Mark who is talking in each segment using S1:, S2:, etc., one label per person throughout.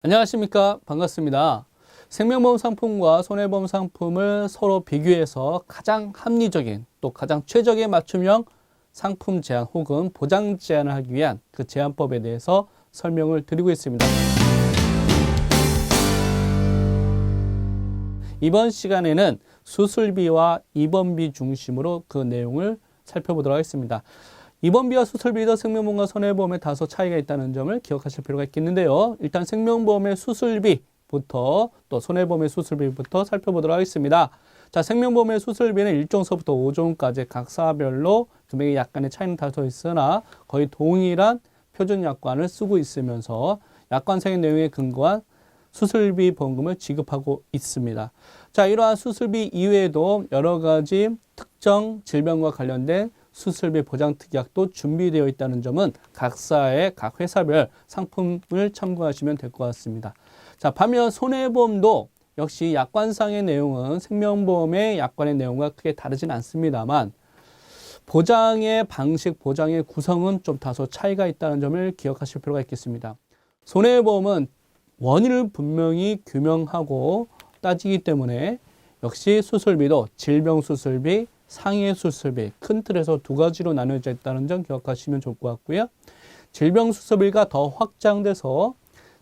S1: 안녕하십니까. 반갑습니다. 생명보험 상품과 손해보험 상품을 서로 비교해서 가장 합리적인 또 가장 최적의 맞춤형 상품 제한 혹은 보장 제한을 하기 위한 그 제한법에 대해서 설명을 드리고 있습니다. 이번 시간에는 수술비와 입원비 중심으로 그 내용을 살펴보도록 하겠습니다. 입원비와 수술비도 생명보험과 손해보험에 다소 차이가 있다는 점을 기억하실 필요가 있겠는데요. 일단 생명보험의 수술비부터 또 손해보험의 수술비부터 살펴보도록 하겠습니다. 자, 생명보험의 수술비는 1종서부터 5종까지 각 사별로 금액의 약간의 차이는 다소 있으나 거의 동일한 표준 약관을 쓰고 있으면서 약관상의 내용에 근거한 수술비 보험금을 지급하고 있습니다. 자, 이러한 수술비 이외에도 여러 가지 특정 질병과 관련된 수술비 보장특약도 준비되어 있다는 점은 각사의 각 회사별 상품을 참고하시면 될 것 같습니다. 자, 반면 손해보험도 역시 약관상의 내용은 생명보험의 약관의 내용과 크게 다르진 않습니다만 보장의 방식, 보장의 구성은 좀 다소 차이가 있다는 점을 기억하실 필요가 있겠습니다. 손해보험은 원인을 분명히 규명하고 따지기 때문에 역시 수술비도 질병수술비, 상해수술비, 큰 틀에서 두 가지로 나눠져 있다는 점 기억하시면 좋을 것 같고요. 질병수술비가 더 확장돼서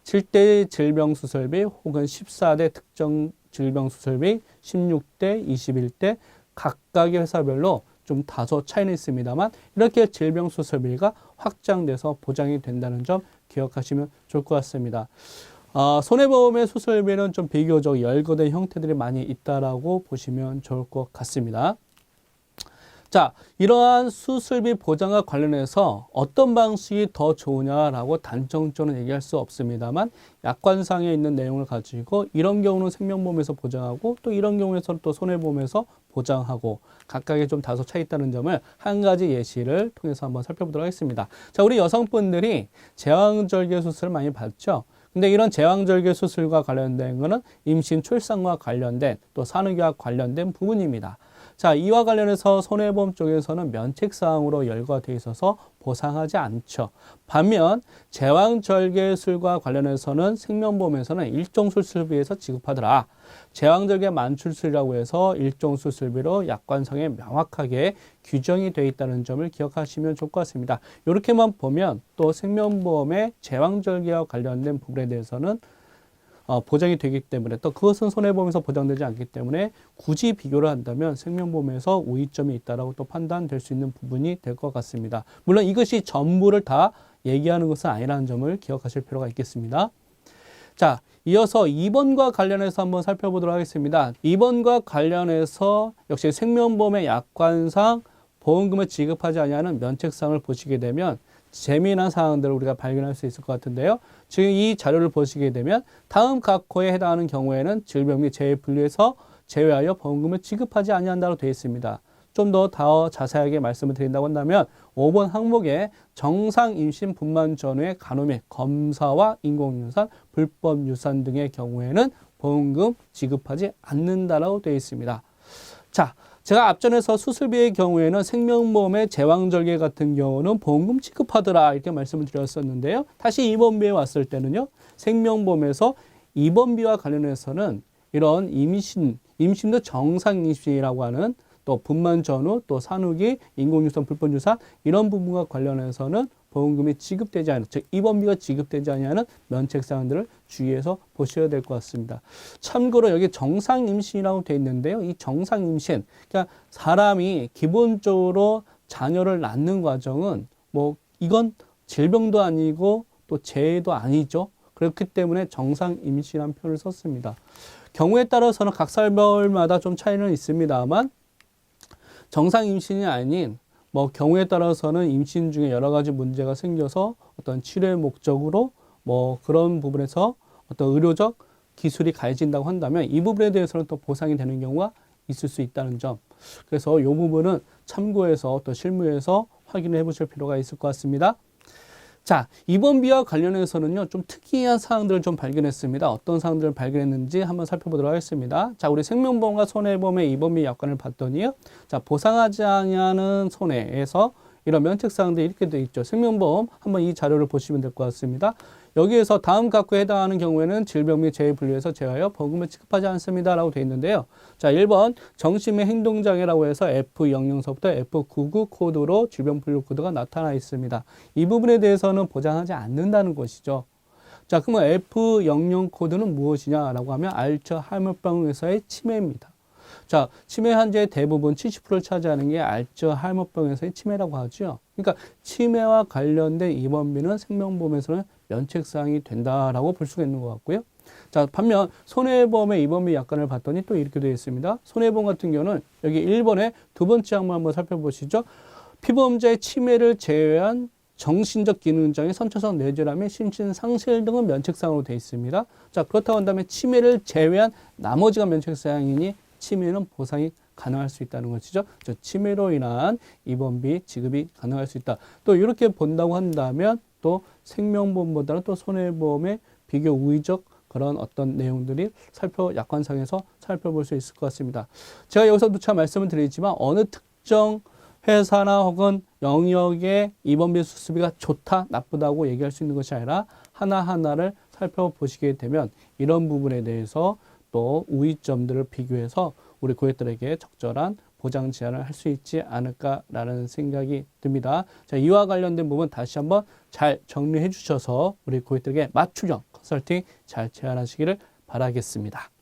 S1: 7대 질병수술비 혹은 14대 특정 질병수술비, 16대, 21대 각각의 회사별로 좀 다소 차이는 있습니다만 이렇게 질병수술비가 확장돼서 보장이 된다는 점 기억하시면 좋을 것 같습니다. 손해보험의 수술비는 좀 비교적 열거된 형태들이 많이 있다라고 보시면 좋을 것 같습니다. 자, 이러한 수술비 보장과 관련해서 어떤 방식이 더 좋으냐라고 단정적으로 얘기할 수 없습니다만 약관상에 있는 내용을 가지고 이런 경우는 생명보험에서 보장하고 또 이런 경우에서는 또 손해보험에서 보장하고 각각의 좀 다소 차이 있다는 점을 한 가지 예시를 통해서 한번 살펴보도록 하겠습니다. 자, 우리 여성분들이 제왕절개 수술을 많이 받죠. 근데 이런 제왕절개 수술과 관련된 거는 임신 출산과 관련된 또 산후기와 관련된 부분입니다. 자, 이와 관련해서 손해보험 쪽에서는 면책사항으로 열거가 되어 있어서 보상하지 않죠. 반면 제왕절개술과 관련해서는 생명보험에서는 일종 수술비에서 지급하더라. 제왕절개 만출술이라고 해서 일종 수술비로 약관상에 명확하게 규정이 되어 있다는 점을 기억하시면 좋을 것 같습니다. 이렇게만 보면 또 생명보험의 제왕절개와 관련된 부분에 대해서는 보장이 되기 때문에 또 그것은 손해보험에서 보장되지 않기 때문에 굳이 비교를 한다면 생명보험에서 우위점이 있다라고 또 판단될 수 있는 부분이 될 것 같습니다. 물론 이것이 전부를 다 얘기하는 것은 아니라는 점을 기억하실 필요가 있겠습니다. 자, 이어서 입원과 관련해서 한번 살펴보도록 하겠습니다. 입원과 관련해서 역시 생명보험의 약관상 보험금을 지급하지 아니하는 면책사항을 보시게 되면 재미난 사항들을 우리가 발견할 수 있을 것 같은데요. 지금 이 자료를 보시게 되면 다음 각호에 해당하는 경우에는 질병 및 재해 분류에서 제외하여 보험금을 지급하지 아니한다고 되어 있습니다. 좀 더 자세하게 말씀을 드린다고 한다면 5번 항목에 정상 임신분만 전후의 간호 및 검사와 인공유산, 불법유산 등의 경우에는 보험금 지급하지 않는다라고 되어 있습니다. 자, 제가 앞전에서 수술비의 경우에는 생명보험의 제왕절개 같은 경우는 보험금 지급하더라 이렇게 말씀을 드렸었는데요. 다시 입원비에 왔을 때는요. 생명보험에서 입원비와 관련해서는 이런 임신도 정상 임신이라고 하는 또 분만 전후, 또 산후기, 인공유산, 불법유산 이런 부분과 관련해서는 보험금이 지급되지 않는, 즉 입원비가 지급되지 않는 면책사항들을 주의해서 보셔야 될 것 같습니다. 참고로 여기 정상 임신이라고 되어 있는데요. 이 정상 임신, 그러니까 사람이 기본적으로 자녀를 낳는 과정은 뭐 이건 질병도 아니고 또 재해도 아니죠. 그렇기 때문에 정상 임신이라는 표현을 썼습니다. 경우에 따라서는 각 사별마다 좀 차이는 있습니다만 정상 임신이 아닌 뭐 경우에 따라서는 임신 중에 여러 가지 문제가 생겨서 어떤 치료의 목적으로 뭐 그런 부분에서 어떤 의료적 기술이 가해진다고 한다면 이 부분에 대해서는 또 보상이 되는 경우가 있을 수 있다는 점. 그래서 이 부분은 참고해서 또 실무에서 확인해 보실 필요가 있을 것 같습니다. 자, 입원비와 관련해서는요, 좀 특이한 사항들을 좀 발견했습니다. 어떤 사항들을 발견했는지 한번 살펴보도록 하겠습니다. 자, 우리 생명보험과 손해보험의 입원비 약관을 봤더니요. 자, 보상하지 않는 손해에서 이런 면책사항들이 이렇게 되어 있죠. 생명보험 한번 이 자료를 보시면 될 것 같습니다. 여기에서 다음 각구에 해당하는 경우에는 질병 및 재해 분류에서 제하여 보험금을 지급하지 않습니다. 라고 되어 있는데요. 자, 1번 정신의 행동장애라고 해서 F00서부터 F99 코드로 질병 분류 코드가 나타나 있습니다. 이 부분에 대해서는 보장하지 않는다는 것이죠. 자, 그러면 F00 코드는 무엇이냐라고 하면 알츠하이머병에서의 치매입니다. 자, 치매 환자의 대부분 70%를 차지하는 게 알츠하이머병에서의 치매라고 하죠. 그러니까 치매와 관련된 입원비는 생명보험에서는 면책사항이 된다라고 볼 수가 있는 것 같고요. 자, 반면 손해보험의 입원비 약관을 봤더니 또 이렇게 되어 있습니다. 손해보험 같은 경우는 여기 1번의 두 번째 항만 한번 살펴보시죠. 피보험자의 치매를 제외한 정신적 기능장애, 선천성 뇌질환 및 심신 상실 등은 면책사항으로 되어 있습니다. 자, 그렇다고 한다면 치매를 제외한 나머지가 면책사항이니 치매는 보상이 가능할 수 있다는 것이죠. 치매로 인한 입원비 지급이 가능할 수 있다. 또 이렇게 본다고 한다면 또 생명보험보다는 또 손해보험의 비교 우위적 그런 어떤 내용들이 약관상에서 살펴볼 수 있을 것 같습니다. 제가 여기서 누차 말씀을 드리지만 어느 특정 회사나 혹은 영역의 입원비 수수비가 좋다, 나쁘다고 얘기할 수 있는 것이 아니라 하나하나를 살펴보시게 되면 이런 부분에 대해서 또 우위점들을 비교해서 우리 고객들에게 적절한 보장 제한을 할 수 있지 않을까라는 생각이 듭니다. 자, 이와 관련된 부분 다시 한번 잘 정리해 주셔서 우리 고객들에게 맞춤형 컨설팅 잘 제안하시기를 바라겠습니다.